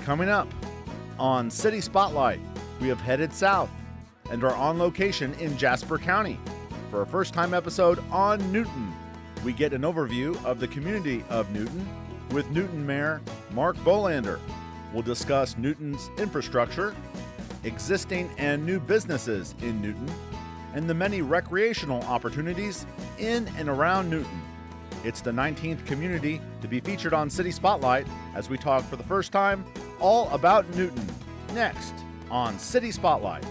Coming up on City Spotlight, we have headed south and are on location in Jasper County. For our first time episode on Newton, we get an overview of the community of Newton with Newton Mayor Mark Bolander. We'll discuss Newton's infrastructure, existing and new businesses in Newton, and the many recreational opportunities in and around Newton. It's the 19th community to be featured on City Spotlight as we talk for the first time all about Newton. Next on City Spotlight.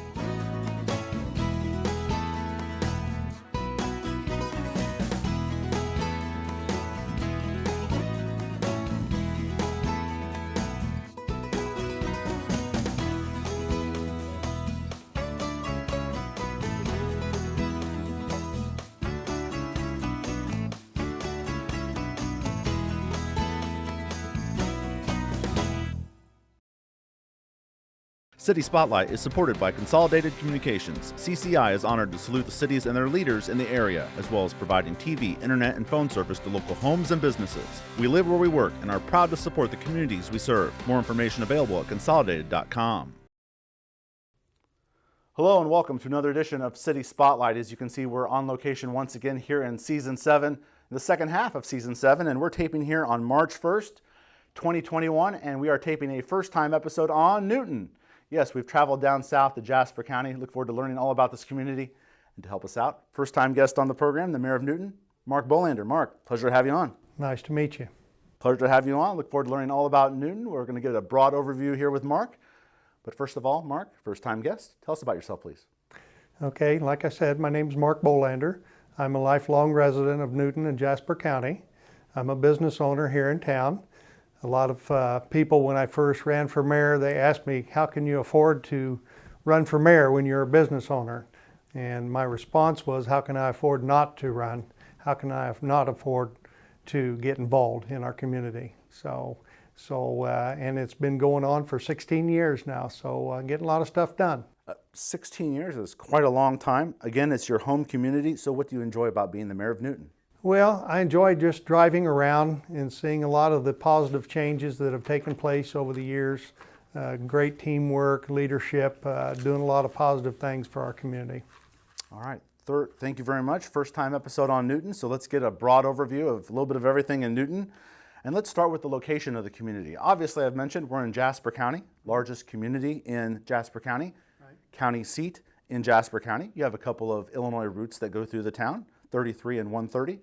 City Spotlight is supported by Consolidated Communications. CCI is honored to salute the cities and their leaders in the area, as well as providing TV, internet, and phone service to local homes and businesses. We live where we work and are proud to support the communities we serve. More information available at consolidated.com. Hello and welcome to another edition of City Spotlight. As you can see, we're on location once again here in Season 7, the second half of Season 7, and we're taping here on March 1st, 2021, and we are taping a first-time episode on Newton. Yes, we've traveled down south to Jasper County. Look forward to learning all about this community. And to help us out, first-time guest on the program, the Mayor of Newton, Mark Bolander. Mark, pleasure to have you on. Nice to meet you. Pleasure to have you on. Look forward to learning all about Newton. We're going to get a broad overview here with Mark. But first of all, Mark, first-time guest, tell us about yourself, please. Okay, like I said, my name is Mark Bolander. I'm a lifelong resident of Newton and Jasper County. I'm a business owner here in town. A lot of people, when I first ran for mayor, they asked me, how can you afford to run for mayor when you're a business owner? And my response was, how can I afford not to run? How can I not afford to get involved in our community? And it's been going on for 16 years now, so getting a lot of stuff done. 16 years is quite a long time. Again, it's your home community, so what do you enjoy about being the mayor of Newton? Well, I enjoy just driving around and seeing a lot of the positive changes that have taken place over the years. Great teamwork, leadership, doing a lot of positive things for our community. All right. Thank you very much. First time episode on Newton, so let's get a broad overview of a little bit of everything in Newton. And let's start with the location of the community. Obviously, I've mentioned we're in Jasper County, largest community in Jasper County, right. County seat in Jasper County. You have a couple of Illinois routes that go through the town, 33 and 130.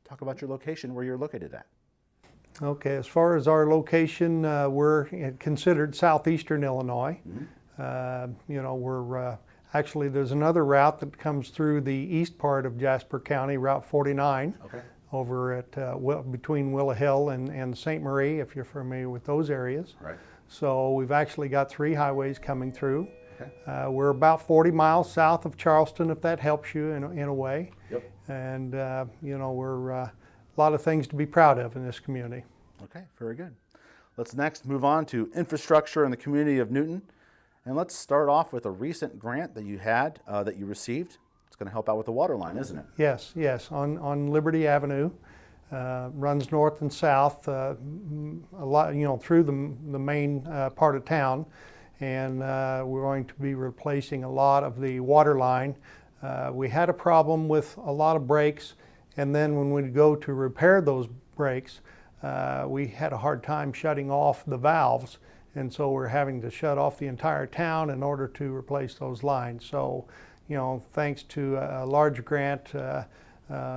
Talk about your location, where you're located at. Okay, as far as our location, we're considered southeastern Illinois. Mm-hmm. Actually, there's another route that comes through the east part of Jasper County, Route 49, okay. Over at between Willow Hill and St. Marie, if you're familiar with those areas. Right. So we've actually got 3 highways coming through. Okay. We're about 40 miles south of Charleston, if that helps you in a way. Yep. And, we're a lot of things to be proud of in this community. Okay, very good. Let's next move on to infrastructure in the community of Newton. And let's start off with a recent grant that you had, that you received. It's going to help out with the water line, isn't it? Yes, on Liberty Avenue. Runs north and south, a lot, through the main part of town. And we're going to be replacing a lot of the water line. We had a problem with a lot of breaks, and then when we go to repair those breaks, we had a hard time shutting off the valves, and so we're having to shut off the entire town in order to replace those lines. So, thanks to a large grant,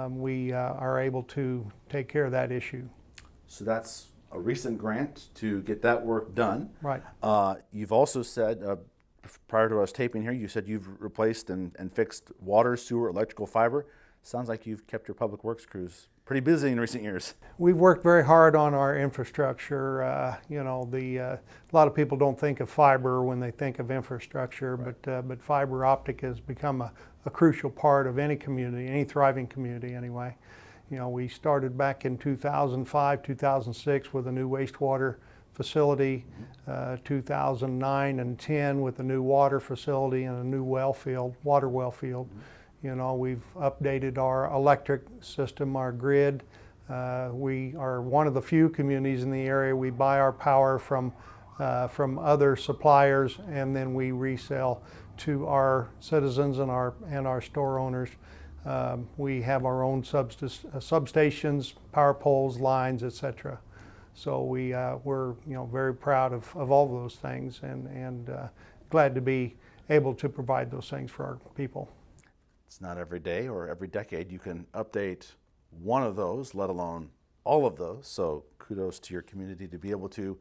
we are able to take care of that issue. So that's a recent grant to get that work done. Right. You've also said, prior to us taping here, you said you've replaced and fixed water, sewer, electrical fiber. Sounds like you've kept your public works crews pretty busy in recent years. We've worked very hard on our infrastructure. A lot of people don't think of fiber when they think of infrastructure, right. but fiber optic has become a crucial part of any community, any thriving community anyway. We started back in 2005, 2006 with a new wastewater facility, 2009 and 10 with a new water facility and a new water well field. We've updated our electric system, our grid. We are one of the few communities in the area. We buy our power from from other suppliers, and then we resell to our citizens and our store owners. We have our own substations, power poles, lines, etc. So we're very proud of all those things, and glad to be able to provide those things for our people. It's not every day or every decade you can update one of those, let alone all of those. So kudos to your community to be able to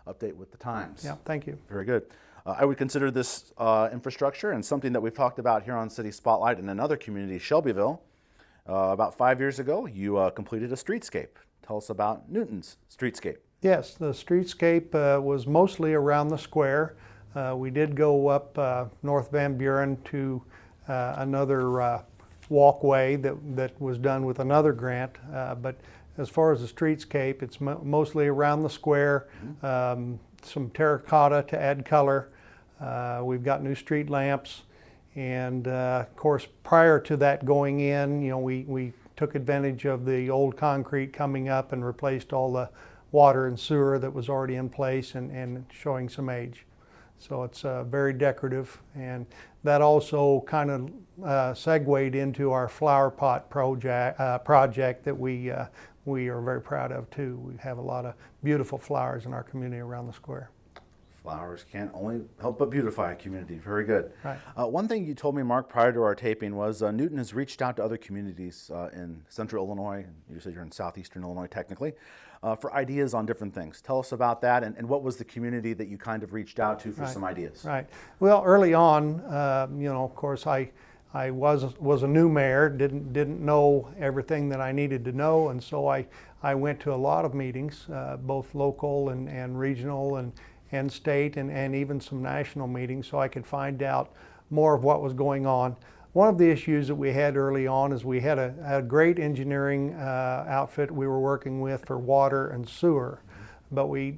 update with the times. Yeah, thank you. Very good. I would consider this infrastructure and something that we've talked about here on City Spotlight in another community, Shelbyville. About 5 years ago, you completed a streetscape. Tell us about Newton's streetscape. Yes, the streetscape was mostly around the square. We did go up North Van Buren to another walkway that was done with another grant, but as far as the streetscape, it's mostly around the square, some terracotta to add color. We've got new street lamps, and of course prior to that going in, we took advantage of the old concrete coming up and replaced all the water and sewer that was already in place and showing some age. So it's very decorative, and that also kind of segued into our flower pot project that we are very proud of too. We have a lot of beautiful flowers in our community around the square. Flowers can't only help but beautify a community. Very good. Right. One thing you told me, Mark, prior to our taping was Newton has reached out to other communities in central Illinois. You said you're in southeastern Illinois technically, for ideas on different things. Tell us about that, and what was the community that you kind of reached out to for some ideas? Right. Well, early on, of course, I was a new mayor, didn't know everything that I needed to know, and so I went to a lot of meetings, both local and regional and state, and even some national meetings, so I could find out more of what was going on. One of the issues that we had early on is we had a great engineering outfit we were working with for water and sewer, but we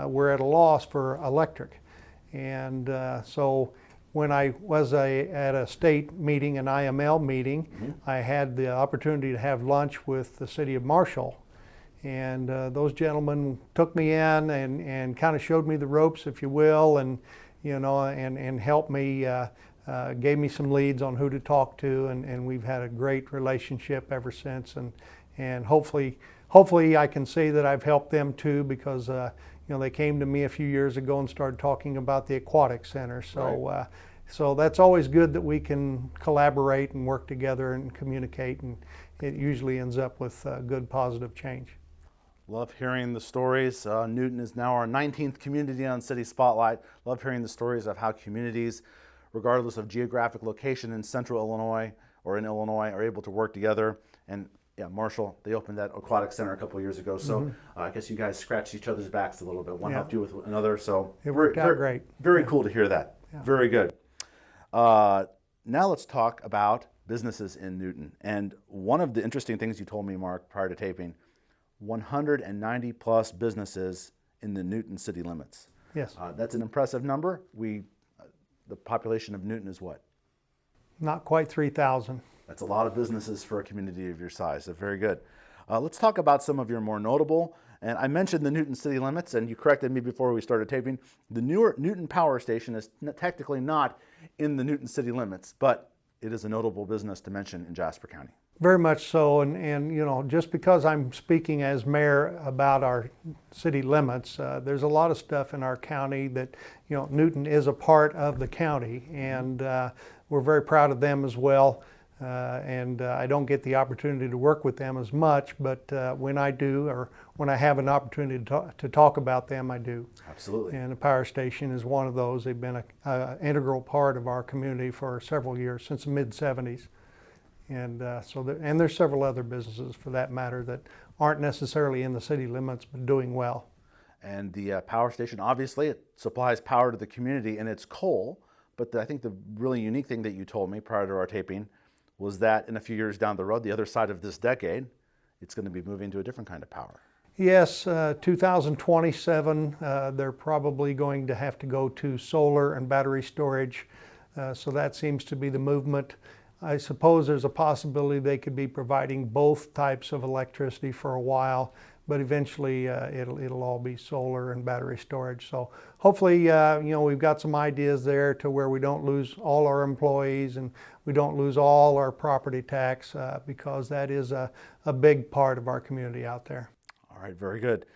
were at a loss for electric. And so when I was at a state meeting, an IML meeting, I had the opportunity to have lunch with the city of Marshall. And those gentlemen took me in and kind of showed me the ropes, if you will, and helped me, gave me some leads on who to talk to, and we've had a great relationship ever since. And hopefully I can say that I've helped them too, because they came to me a few years ago and started talking about the aquatic center. So right. So that's always good that we can collaborate and work together and communicate, and it usually ends up with good positive change. Love hearing the stories. Newton is now our 19th community on City Spotlight. Love hearing the stories of how communities, regardless of geographic location in central Illinois or in Illinois, are able to work together. And yeah, Marshall, they opened that aquatic center a couple of years ago, so I guess you guys scratched each other's backs a little bit. One helped you with another, so it worked out great. Very cool to hear that. Yeah. Very good. Now let's talk about businesses in Newton. And one of the interesting things you told me, Mark, prior to taping, 190 plus businesses in the Newton city limits. Yes. That's an impressive number. The population of Newton is what? Not quite 3,000. That's a lot of businesses for a community of your size. So very good. Let's talk about some of your more notable. And I mentioned the Newton city limits, and you corrected me before we started taping. The newer Newton Power Station is technically not in the Newton city limits, but it is a notable business to mention in Jasper County. Very much so, and just because I'm speaking as mayor about our city limits, there's a lot of stuff in our county that, Newton is a part of the county, and we're very proud of them as well. And I don't get the opportunity to work with them as much, but when I do, or when I have an opportunity to talk about them, I do. Absolutely. And the power station is one of those. They've been an integral part of our community for several years, since the mid-'70s. And and there's several other businesses, for that matter, that aren't necessarily in the city limits but doing well. And the power station, obviously, it supplies power to the community, and it's coal. But I think the really unique thing that you told me prior to our taping was that in a few years down the road, the other side of this decade, it's going to be moving to a different kind of power. Yes, 2027, they're probably going to have to go to solar and battery storage. So that seems to be the movement. I suppose there's a possibility they could be providing both types of electricity for a while, but eventually it'll all be solar and battery storage. So hopefully, we've got some ideas there to where we don't lose all our employees and we don't lose all our property tax because that is a big part of our community out there. All right, very good.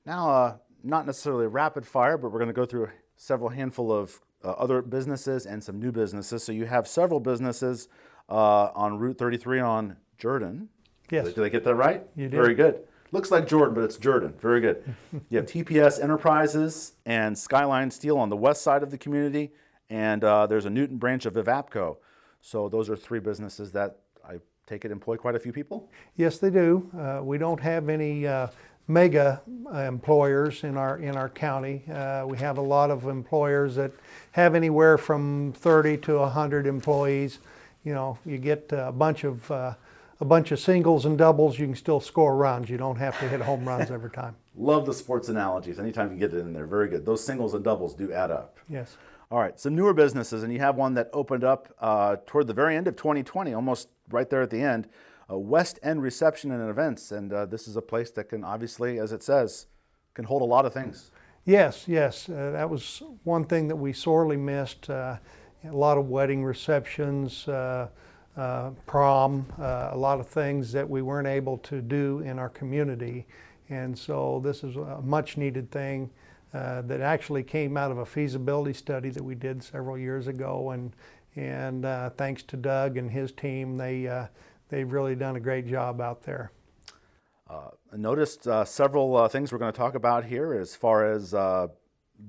Now, not necessarily rapid fire, but we're going to go through several handful of other businesses and some new businesses. So you have several businesses on Route 33 on Jordan. Yes. Did I get that right? You did. Very good. Looks like Jordan, but it's Jordan. Very good. You have TPS Enterprises and Skyline Steel on the west side of the community, and there's a Newton branch of Vivapco. So those are three businesses that I take it employ quite a few people? Yes, they do. We don't have any mega employers in our county. We have a lot of employers that have anywhere from 30 to 100 employees. You get a bunch of singles and doubles, you can still score runs. You don't have to hit home runs every time. Love the sports analogies. Anytime you get it in there, very good. Those singles and doubles do add up. Yes. All right, some newer businesses, and you have one that opened up toward the very end of 2020, almost right there at the end, West End Reception and Events, and this is a place that can obviously, as it says, can hold a lot of things. Yes. That was one thing that we sorely missed. A lot of wedding receptions, prom, a lot of things that we weren't able to do in our community. And so this is a much needed thing that actually came out of a feasibility study that we did several years ago. And thanks to Doug and his team, they've really done a great job out there. I noticed several things we're going to talk about here as far as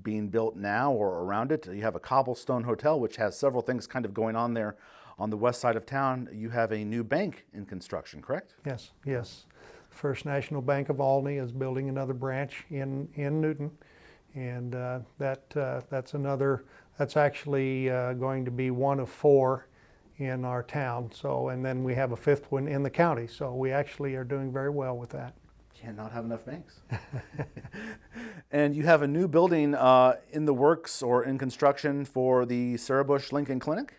being built now or around it. You have a cobblestone hotel, which has several things kind of going on there on the west side of town. You have a new bank in construction, correct? Yes. First National Bank of Albany is building another branch in Newton, and that's actually going to be one of 4 in our town. So, and then we have a 5th one in the county. So we actually are doing very well with that. Cannot have enough banks. And you have a new building in the works or in construction for the Sarah Bush Lincoln Clinic?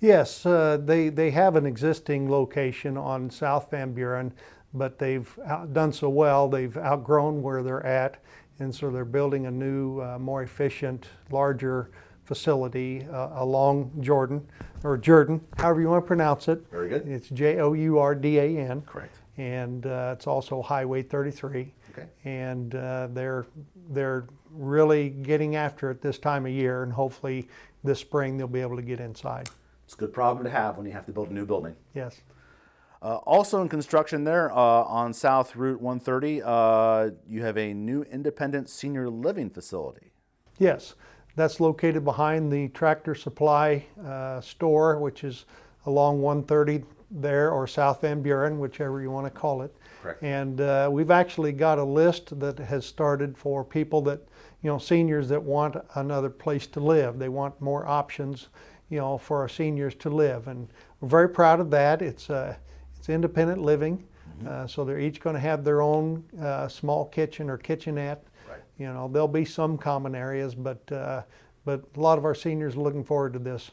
Yes, they have an existing location on South Van Buren, but they've done so well, they've outgrown where they're at, and so they're building a new, more efficient, larger facility along Jordan, however you want to pronounce it. Very good. It's Jourdan. Correct. And it's also Highway 33. Okay. And they're really getting after it this time of year, and hopefully this spring they'll be able to get inside. It's a good problem to have when you have to build a new building. Yes. Also in construction there on South Route 130, you have a new independent senior living facility. Yes, that's located behind the Tractor Supply store, which is along 130 there, or South Van Buren, whichever you want to call it. Correct. And we've actually got a list that has started for people that, seniors that want another place to live. They want more options, for our seniors to live. And we're very proud of that. It's independent living. Mm-hmm. So they're each going to have their own small kitchen or kitchenette. Right. There'll be some common areas, but a lot of our seniors are looking forward to this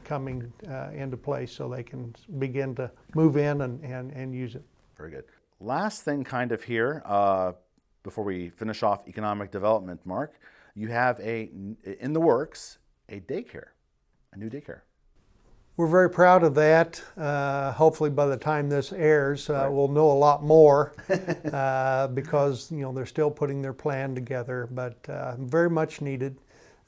coming into place so they can begin to move in and use it. Very good. Last thing kind of here, before we finish off economic development, Mark, you have in the works, a new daycare. We're very proud of that. Hopefully by the time this airs, Right. we'll know a lot more because they're still putting their plan together, but very much needed.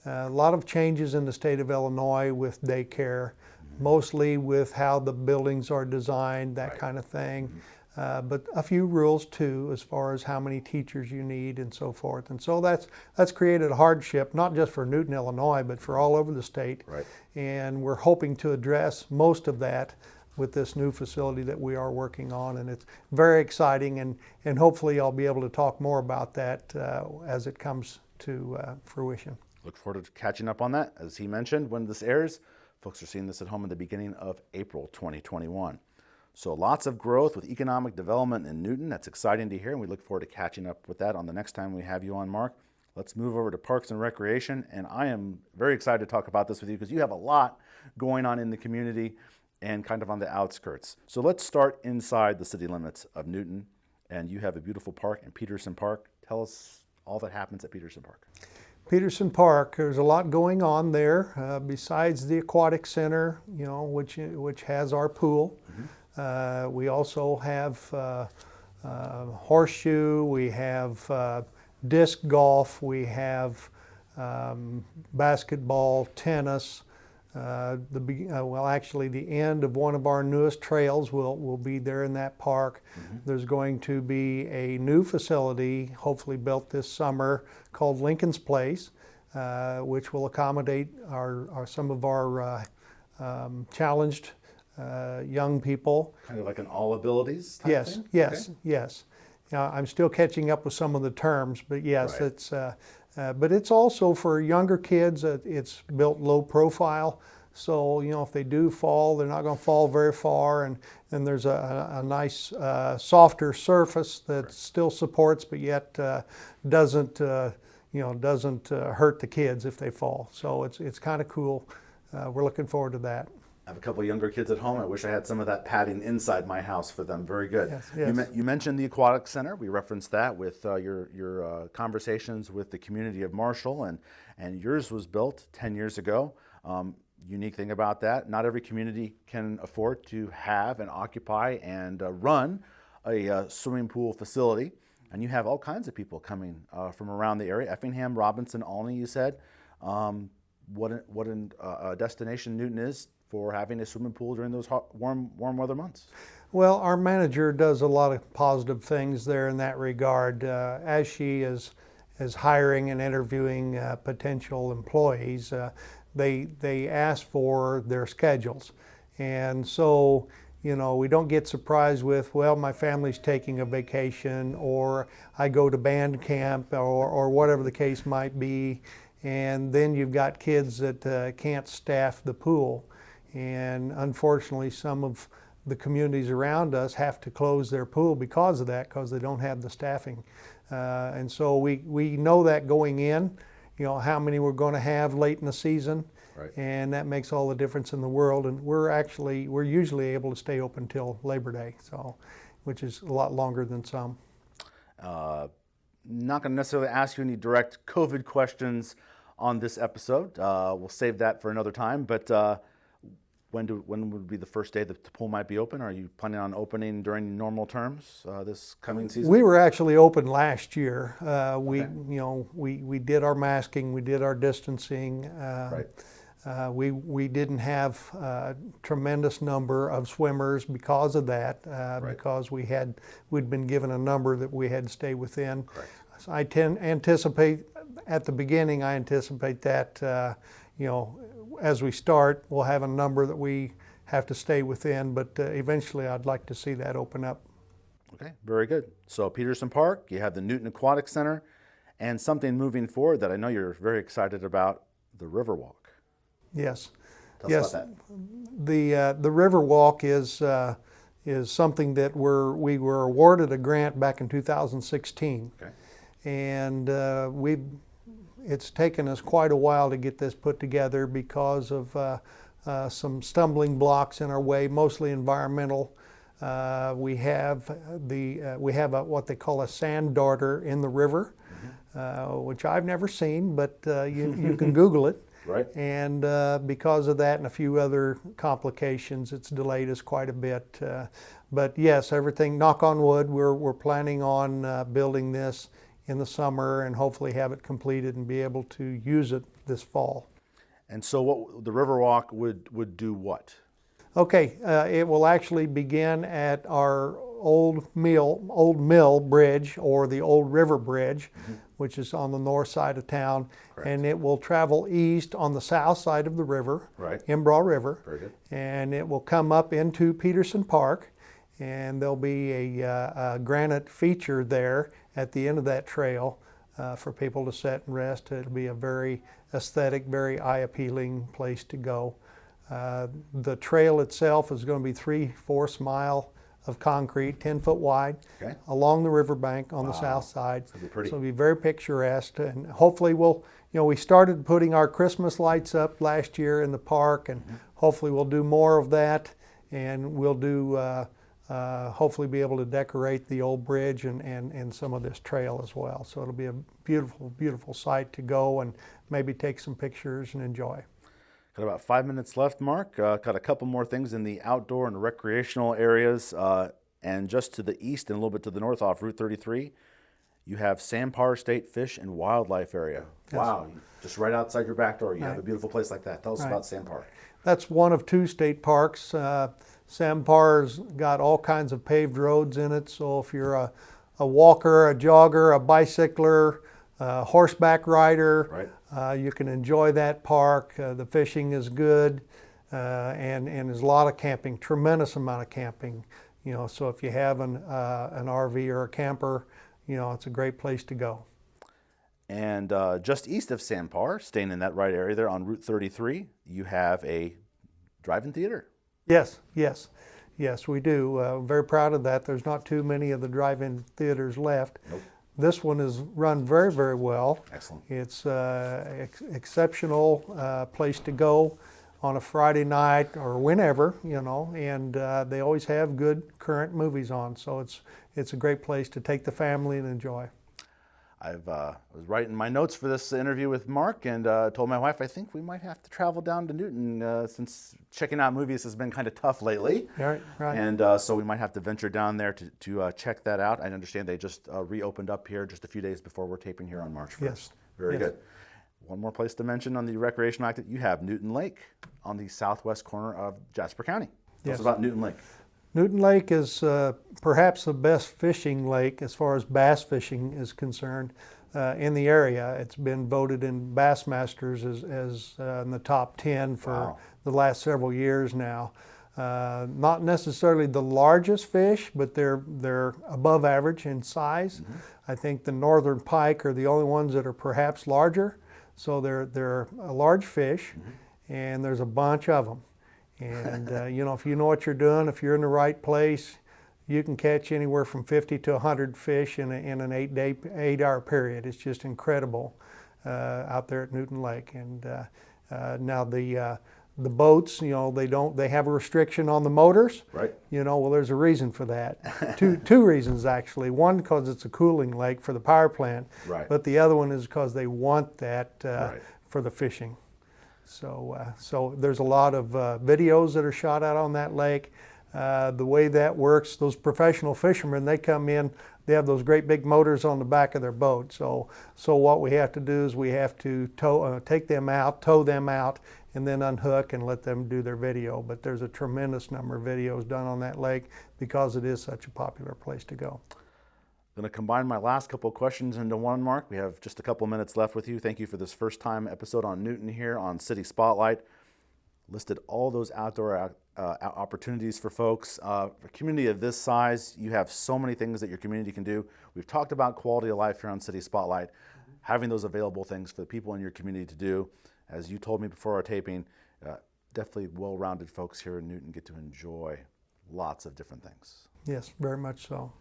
A lot of changes in the state of Illinois with daycare, mostly with how the buildings are designed, that Right. kind of thing. But a few rules too, as far as how many teachers you need and so forth. And so that's created a hardship, not just for Newton, Illinois, but for all over the state. Right. And we're hoping to address most of that with this new facility that we are working on. And it's very exciting, and hopefully I'll be able to talk more about that as it comes to fruition. Look forward to catching up on that. As he mentioned, when this airs, folks are seeing this at home in the beginning of April 2021. So lots of growth with economic development in Newton. That's exciting to hear, and we look forward to catching up with that on the next time we have you on, Mark. Let's move over to Parks and Recreation, and I am very excited to talk about this with you because you have a lot going on in the community and kind of on the outskirts. So let's start inside the city limits of Newton and you have a beautiful park in Peterson Park. Tell us all that happens at Peterson Park. Peterson Park, there's a lot going on there besides the aquatic center, which has our pool. We also have horseshoe, we have disc golf, we have basketball, tennis. Actually, the end of one of our newest trails will be there in that park. There's going to be a new facility, hopefully built this summer, called Lincoln's Place, which will accommodate some of our challenged young people. Kind of like an all abilities type Yes, thing? yes, Okay. yes. I'm still catching up with some of the terms, but yes, Right. but it's also for younger kids. It's built low profile, so if they do fall, they're not going to fall very far, and there's a nice softer surface that still supports, but yet doesn't hurt the kids if they fall. So it's kind of cool. We're looking forward to that. I have a couple of younger kids at home. I wish I had some of that padding inside my house for them. Very good. Yes. You mentioned the Aquatic Center. We referenced that with your conversations with the community of Marshall, and yours was built 10 years ago. Unique thing about that, not every community can afford to have and occupy and run a swimming pool facility. And you have all kinds of people coming from around the area. Effingham, Robinson, Olney, you said. What a destination Newton is for having a swimming pool during those hot, warm weather months. Well, our manager does a lot of positive things there in that regard. As she is hiring and interviewing potential employees, they ask for their schedules. And so, we don't get surprised with, well, my family's taking a vacation, or I go to band camp, or whatever the case might be. And then you've got kids that can't staff the pool. And unfortunately, some of the communities around us have to close their pool because of that, because they don't have the staffing. And so we know that going in, how many we're going to have late in the season. Right. And that makes all the difference in the world. And we're usually able to stay open till Labor Day, which is a lot longer than some. Not going to necessarily ask you any direct COVID questions on this episode. We'll save that for another time. But when would be the first day that the pool might be open? Are you planning on opening during normal terms this coming season? We were actually open last year. Okay. We did our masking, we did our distancing. Right. We didn't have a tremendous number of swimmers because of that, Right. because we'd been given a number that we had to stay within. Correct. So I anticipate at the beginning. I anticipate that as we start, we'll have a number that we have to stay within. But eventually, I'd like to see that open up. Okay, very good. So Peterson Park, you have the Newton Aquatic Center, and something moving forward that I know you're very excited about, the Riverwalk. Yes. Tell us about that. The Riverwalk is something that we were awarded a grant back in 2016. Okay. And it's taken us quite a while to get this put together because of some stumbling blocks in our way, mostly environmental. We have what they call a sand darter in the river, which I've never seen, but you can Google it. Right. And because of that and a few other complications, it's delayed us quite a bit. But yes, everything, knock on wood, we're planning on building this in the summer and hopefully have it completed and be able to use it this fall. And so what the Riverwalk would do what? Okay, it will actually begin at our old mill bridge, or the old river bridge, which is on the north side of town. Correct. And it will travel east on the south side of the river, Right. Imbraw River. Very good. And it will come up into Peterson Park, and there'll be a granite feature there at the end of that trail for people to sit and rest. It'll be a very aesthetic, very eye-appealing place to go. The trail itself is going to be 3/4 mile of concrete, 10 foot wide, Okay. along the riverbank on the south side. It's gonna be pretty. So it'll be very picturesque, and hopefully we started putting our Christmas lights up last year in the park, and hopefully we'll do more of that, and we'll do hopefully be able to decorate the old bridge and some of this trail as well. So it'll be a beautiful, beautiful site to go and maybe take some pictures and enjoy. Got about 5 minutes left, Mark. Got a couple more things in the outdoor and recreational areas. And just to the east and a little bit to the north off Route 33, you have Sandpar State Fish and Wildlife Area. Yes. Wow, just right outside your back door, you have a beautiful place like that. Tell us about Sandpar. That's one of 2 state parks. Sandpar's got all kinds of paved roads in it, so if you're a walker, a jogger, a bicycler, horseback rider, you can enjoy that park. The fishing is good, and there's a lot of camping, tremendous amount of camping. So if you have an RV or a camper, it's a great place to go. And just east of Sandpar, staying in that right area there on Route 33, you have a drive-in theater. Yes, we do. Very proud of that. There's not too many of the drive-in theaters left. Nope. This one is run very, very well. Excellent. It's exceptional place to go on a Friday night or whenever, and they always have good current movies on. So it's a great place to take the family and enjoy. I was writing my notes for this interview with Mark and told my wife I think we might have to travel down to Newton since checking out movies has been kind of tough lately. Right. And so we might have to venture down there to check that out. I understand they just reopened up here just a few days before we're taping here on March 1st. Yes. Very good. One more place to mention on the recreational activity, you have Newton Lake on the southwest corner of Jasper County. Tell us about Newton Lake. Newton Lake is perhaps the best fishing lake as far as bass fishing is concerned in the area. It's been voted in Bassmasters as in the top 10 for the last several years now. Not necessarily the largest fish, but they're above average in size. Mm-hmm. I think the northern pike are the only ones that are perhaps larger. So they're a large fish, and there's a bunch of them. And if you know what you're doing, if you're in the right place, you can catch anywhere from 50 to 100 fish in an 8-hour period. It's just incredible out there at Newton Lake. And now the boats, they have a restriction on the motors. Right. Well, there's a reason for that. Two reasons actually. One, because it's a cooling lake for the power plant. Right. But the other one is because they want that for the fishing. So there's a lot of videos that are shot out on that lake. The way that works, those professional fishermen, they come in, they have those great big motors on the back of their boat. So what we have to do is we have to take them out, tow them out, and then unhook and let them do their video. But there's a tremendous number of videos done on that lake because it is such a popular place to go. I'm going to combine my last couple of questions into one, Mark. We have just a couple minutes left with you. Thank you for this first time episode on Newton here on City Spotlight. Listed all those outdoor opportunities for folks. For a community of this size, you have so many things that your community can do. We've talked about quality of life here on City Spotlight, having those available things for the people in your community to do. As you told me before our taping, definitely well-rounded folks here in Newton get to enjoy lots of different things. Yes, very much so.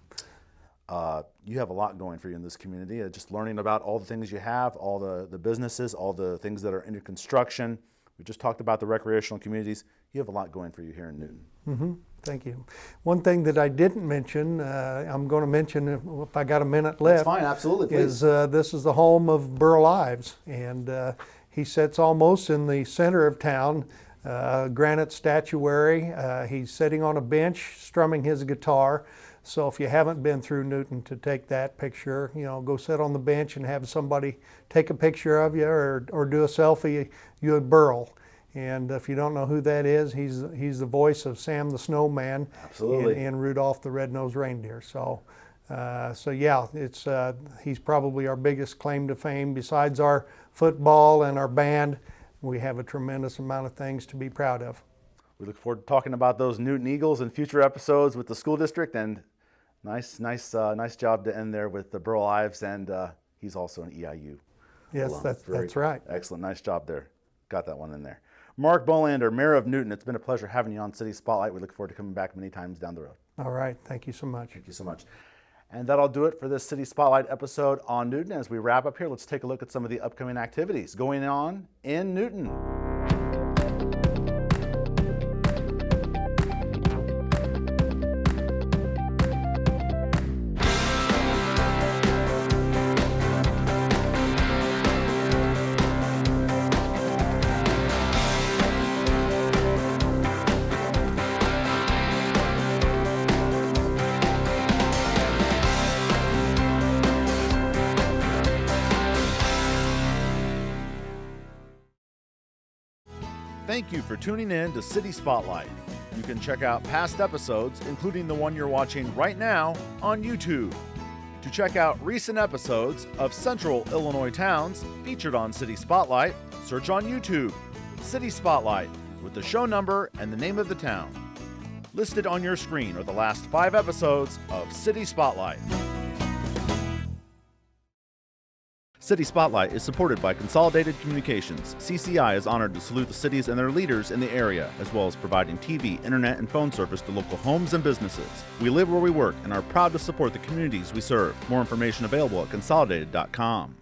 You have a lot going for you in this community. Just learning about all the things you have, all the businesses, all the things that are under construction. We just talked about the recreational communities. You have a lot going for you here in Newton. Mm-hmm. Thank you. One thing that I didn't mention, I'm going to mention if I got a minute left. That's fine, absolutely, please. Is this is the home of Burl Ives, and he sits almost in the center of town. Granite statuary. He's sitting on a bench strumming his guitar. So if you haven't been through Newton to take that picture, go sit on the bench and have somebody take a picture of you or do a selfie, you and Burl. And if you don't know who that is, he's the voice of Sam the Snowman. Absolutely. And Rudolph the Red-Nosed Reindeer. So yeah, he's probably our biggest claim to fame. Besides our football and our band, we have a tremendous amount of things to be proud of. We look forward to talking about those Newton Eagles in future episodes with the school district. And nice job to end there with the Burl Ives, and he's also an EIU. Yes, that's right. Excellent, nice job there. Got that one in there. Mark Bolander, Mayor of Newton, it's been a pleasure having you on City Spotlight. We look forward to coming back many times down the road. All right, thank you so much. Thank you so much. And that'll do it for this City Spotlight episode on Newton. As we wrap up here, let's take a look at some of the upcoming activities going on in Newton. Thank you for tuning in to City Spotlight. You can check out past episodes, including the one you're watching right now, on YouTube. To check out recent episodes of Central Illinois towns featured on City Spotlight, search on YouTube, City Spotlight, with the show number and the name of the town. Listed on your screen are the last 5 episodes of City Spotlight. City Spotlight is supported by Consolidated Communications. CCI is honored to salute the cities and their leaders in the area, as well as providing TV, internet, and phone service to local homes and businesses. We live where we work and are proud to support the communities we serve. More information available at consolidated.com.